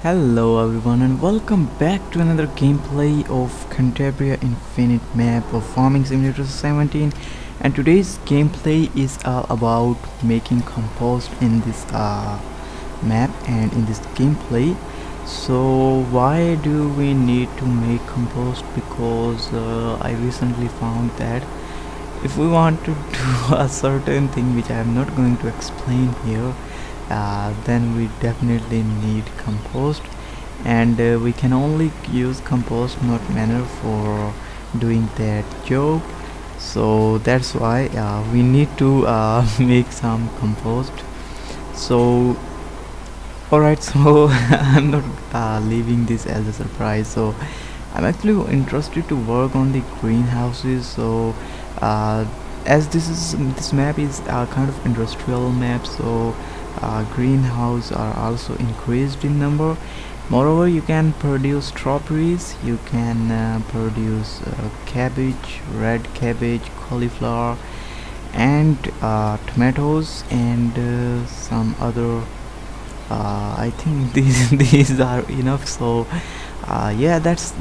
Hello everyone and welcome back to another gameplay of Cantabria Infinite map of Farming Simulator 17, and today's gameplay is about making compost in this map and in this gameplay. So why do we need to make compost? Because I recently found that if we want to do a certain thing which I am not going to explain here, then we definitely need compost, and we can only use compost, not manure, for doing that job. So that's why we need to make some compost. So alright, so I'm not leaving this as a surprise. So I'm actually interested to work on the greenhouses. So as this map is a kind of industrial map, so greenhouse are also increased in number. Moreover, you can produce strawberries, you can produce cabbage, red cabbage, cauliflower, and tomatoes, and some other I think these are enough. So yeah, that's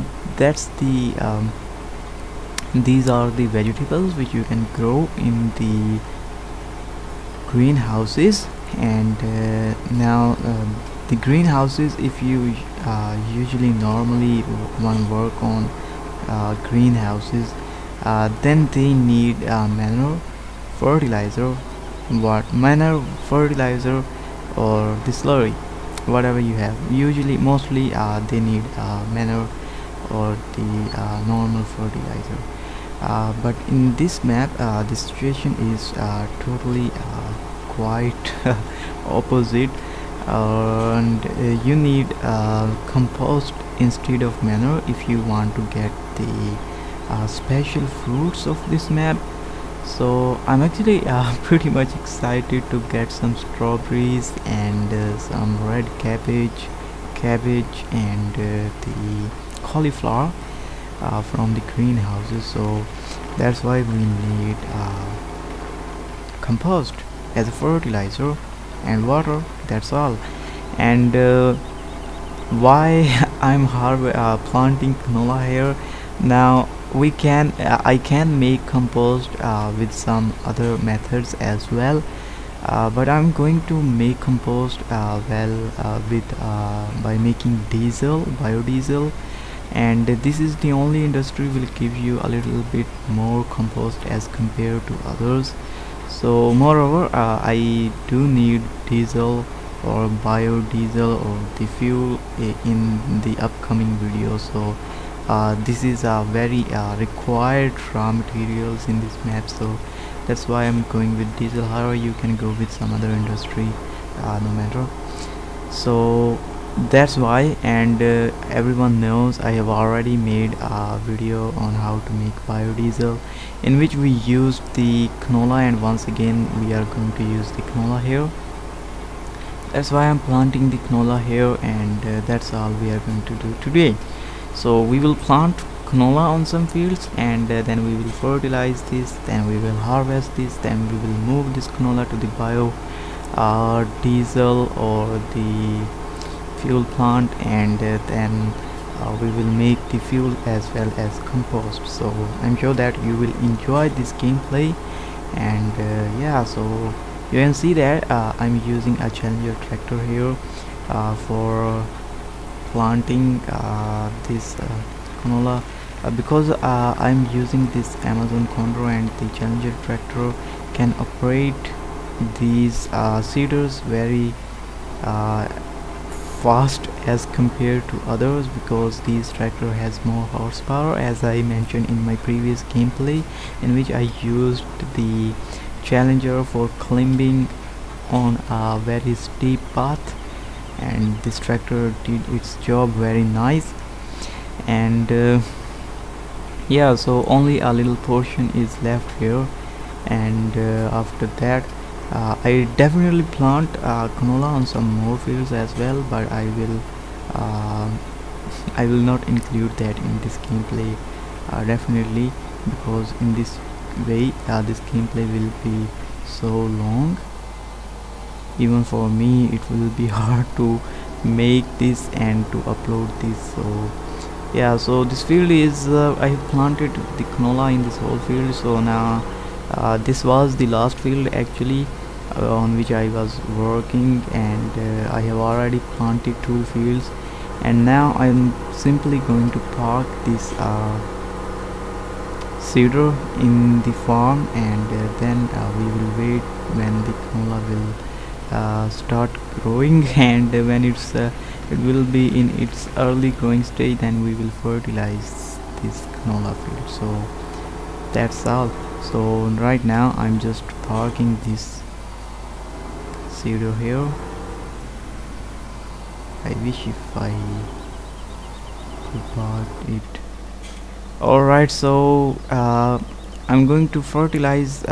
the these are the vegetables which you can grow in the greenhouses. And now the greenhouses, if you usually normally want to work on greenhouses, then they need manure, fertilizer, manure, fertilizer, or the slurry, whatever you have. Usually mostly they need manure or the normal fertilizer. But in this map the situation is totally quite opposite, and you need compost instead of manure if you want to get the special fruits of this map. So I'm actually pretty much excited to get some strawberries and some red cabbage, and the cauliflower from the greenhouses. So that's why we need compost as a fertilizer and water. That's all. And why I'm planting canola here. Now I can make compost with some other methods as well, but I'm going to make compost by making biodiesel, and this is the only industry will give you a little bit more compost as compared to others. So moreover, I do need diesel or biodiesel or the fuel in the upcoming video. So this is a very required raw materials in this map, so that's why I'm going with diesel. However, you can go with some other industry, no matter. So that's why. And everyone knows I have already made a video on how to make biodiesel, in which we used the canola, and once again we are going to use the canola here. That's why I'm planting the canola here, and that's all we are going to do today. So we will plant canola on some fields, and then we will fertilize this, then we will harvest this, then we will move this canola to the diesel or the fuel plant, and then we will make the fuel as well as compost. So I'm sure that you will enjoy this gameplay. And yeah, so you can see that I'm using a Challenger tractor here for planting this canola, because I'm using this Amazon Condor, and the Challenger tractor can operate these seeders very fast as compared to others, because this tractor has more horsepower, as I mentioned in my previous gameplay, in which I used the Challenger for climbing on a very steep path, and this tractor did its job very nice. And yeah, so only a little portion is left here, and after that I definitely plant canola on some more fields as well, but I will not include that in this gameplay definitely, because in this way this gameplay will be so long. Even for me it will be hard to make this and to upload this. So yeah, so this field is I have planted the canola in this whole field. So now this was the last field actually on which I was working, and I have already planted 2 fields, and now I'm simply going to park this seeder in the farm, and then we will wait when the canola will start growing and when it will be in its early growing stage, then we will fertilize this canola field. So that's all. So right now I'm just parking this seeder here. I wish if I could park it. Alright, so I'm going to fertilize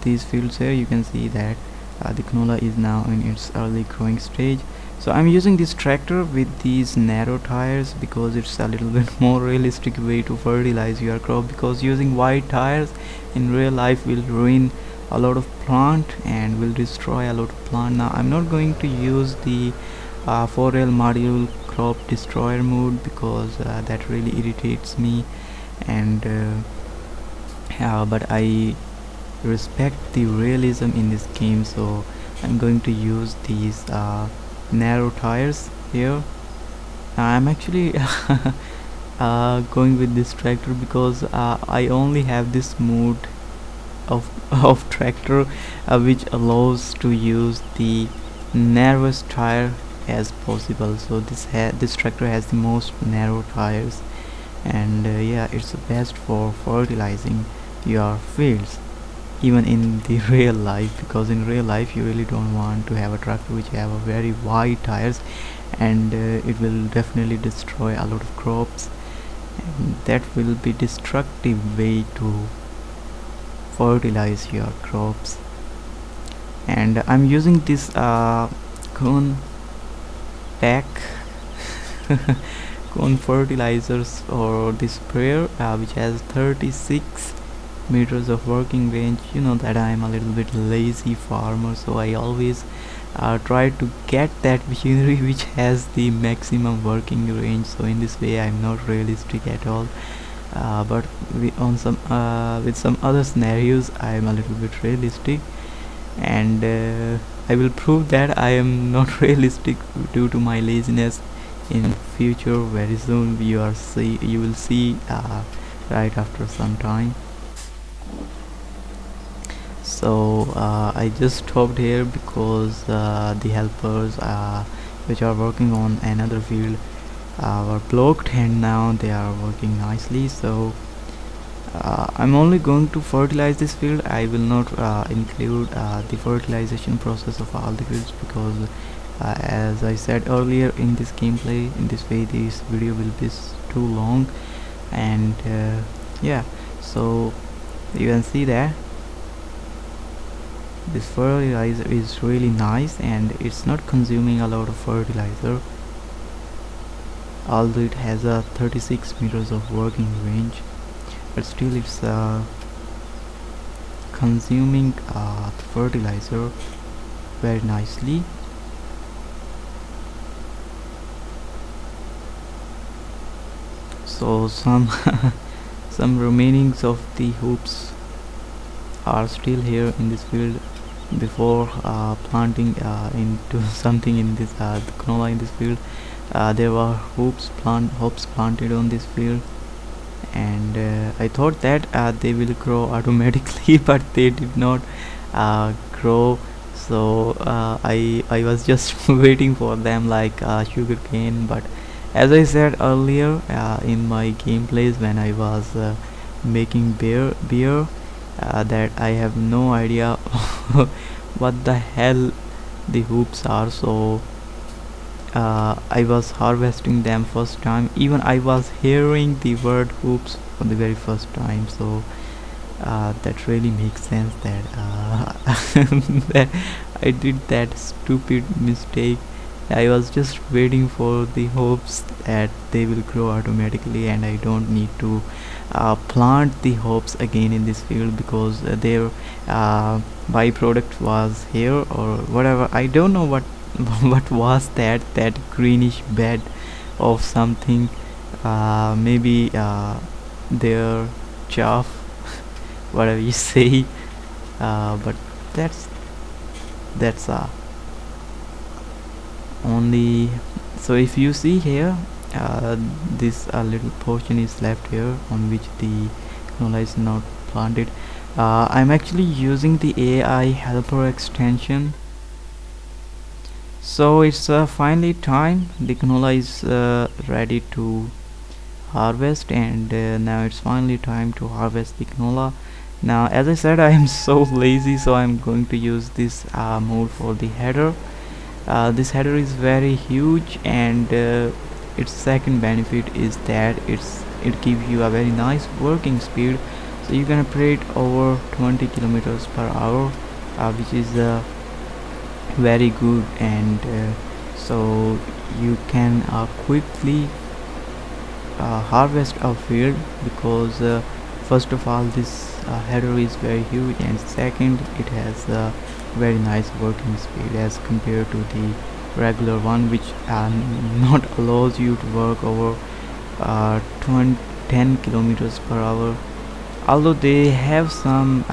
these fields here. You can see that the canola is now in its early growing stage. So I'm using this tractor with these narrow tires because it's a little bit more realistic way to fertilize your crop, because using wide tires in real life will ruin a lot of plant and will destroy a lot of plant. Now I'm not going to use the 4L module crop destroyer mode because that really irritates me, and but I respect the realism in this game, so I'm going to use these narrow tires here. I'm actually going with this tractor because I only have this mode of tractor which allows to use the narrowest tire as possible. So this tractor has the most narrow tires, and yeah, it's the best for fertilizing your fields even in the real life, because in real life you really don't want to have a tractor which have a very wide tires, and it will definitely destroy a lot of crops, and that will be destructive way to fertilize your crops. And I'm using this cone pack cone fertilizers or this sprayer which has 36 meters of working range. You know that I am a little bit lazy farmer, so I always try to get that machinery which has the maximum working range. So in this way I'm not realistic at all, but with some other scenarios I am a little bit realistic, and I will prove that I am not realistic due to my laziness in future. Very soon you will see right after some time. So I just stopped here because the helpers which are working on another field were blocked, and now they are working nicely. So I'm only going to fertilize this field. I will not include the fertilization process of all the fields because as I said earlier in this gameplay, in this way this video will be too long, and yeah, so you can see that this fertilizer is really nice and it's not consuming a lot of fertilizer, although it has a 36 meters of working range, but still it's consuming the fertilizer very nicely. So some some remainings of the hoops are still here in this field. Before planting into something in this the canola in this field, there were hoops planted on this field, and I thought that they will grow automatically but they did not grow. So I was just waiting for them like sugar cane, but as I said earlier in my gameplays when I was making beer that I have no idea what the hell the hoops are. So I was harvesting them first time, even I was hearing the word hoops for the very first time. So that really makes sense that that I did that stupid mistake. I was just waiting for the hopes that they will grow automatically and I don't need to plant the hops again in this field because their byproduct was here or whatever. I don't know what what was that greenish bed of something, maybe their chaff, whatever you say, but that's that's only. So if you see here, this little portion is left here on which the canola is not planted. I'm actually using the AI helper extension. So it's finally time. The canola is ready to harvest, and now it's finally time to harvest the canola. Now, as I said, I am so lazy, so I'm going to use this mode for the header. This header is very huge, and its second benefit is that it gives you a very nice working speed. So you can operate over 20 kilometers per hour, which is very good, and so you can quickly harvest a field, because first of all, this header is very huge, and second, it has a very nice working speed as compared to the regular one, which not allows you to work over 10 kilometers per hour. Although they have some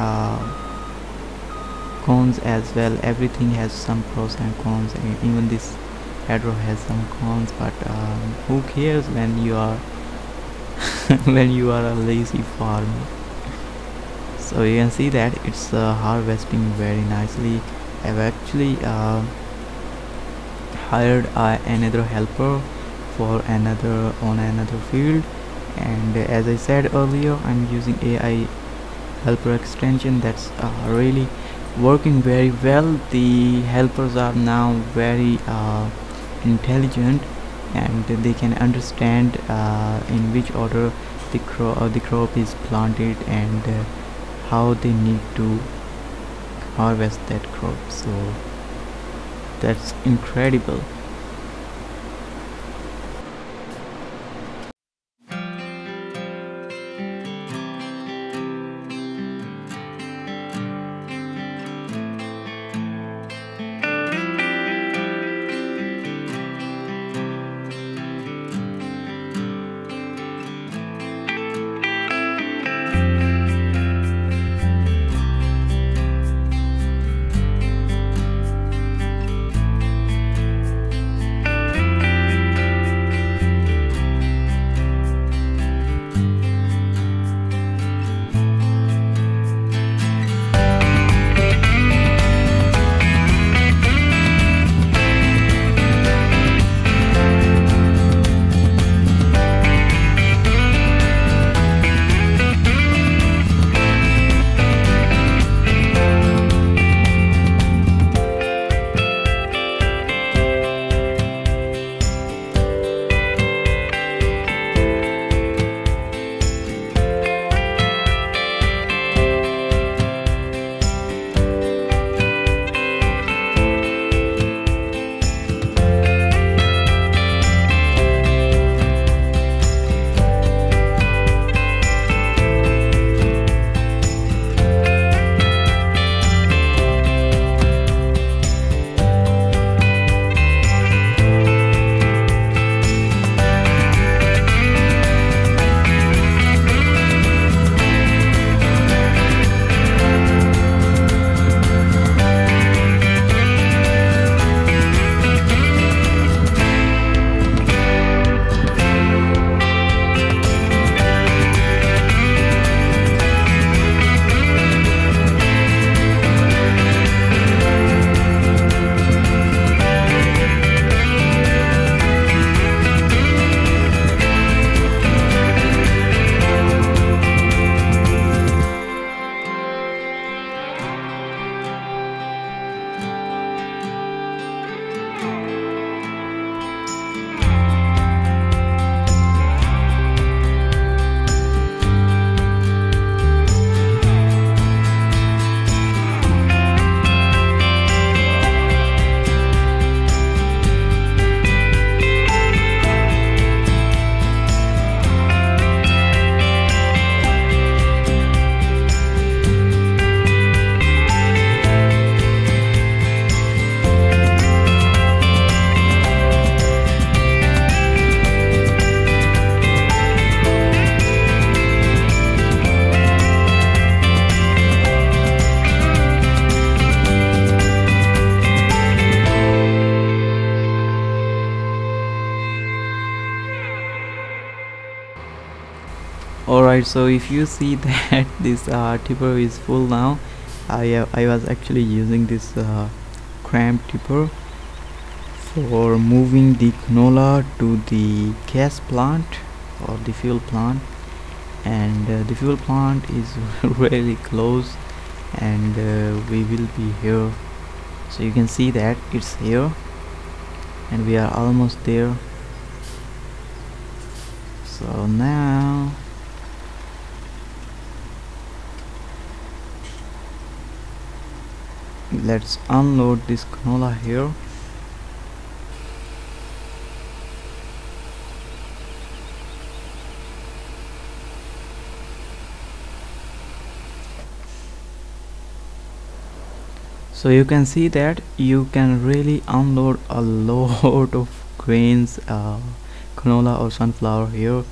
cons as well. Everything has some pros and cons, and even this header has some cons, but who cares when you are when you are a lazy farmer. So you can see that it's harvesting very nicely. I've actually hired another helper for another field, and as I said earlier, I'm using AI helper extension. That's really working very well. The helpers are now very intelligent, and they can understand in which order the crop is planted, and how they need to harvest that crop. So that's incredible. Alright, so if you see that this tipper is full now, I was actually using this cramp tipper for moving the canola to the gas plant or the fuel plant, and the fuel plant is really close, and we will be here. So you can see that it's here and we are almost there. So now let's unload this canola here. So you can see that you can really unload a lot of grains, canola or sunflower here,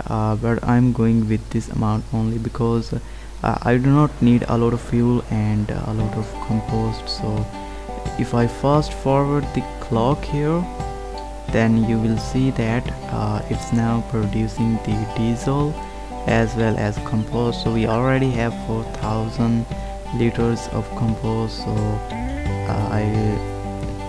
but I'm going with this amount only because I do not need a lot of fuel and a lot of compost. So if I fast forward the clock here, then you will see that it's now producing the diesel as well as compost. So we already have 4,000 liters of compost, so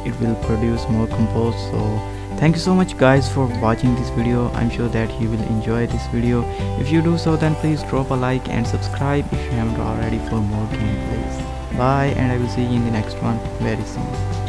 it will produce more compost. So thank you so much guys for watching this video. I'm sure that you will enjoy this video. If you do so, then please drop a like and subscribe if you haven't already for more gameplays. Bye, and I will see you in the next one very soon.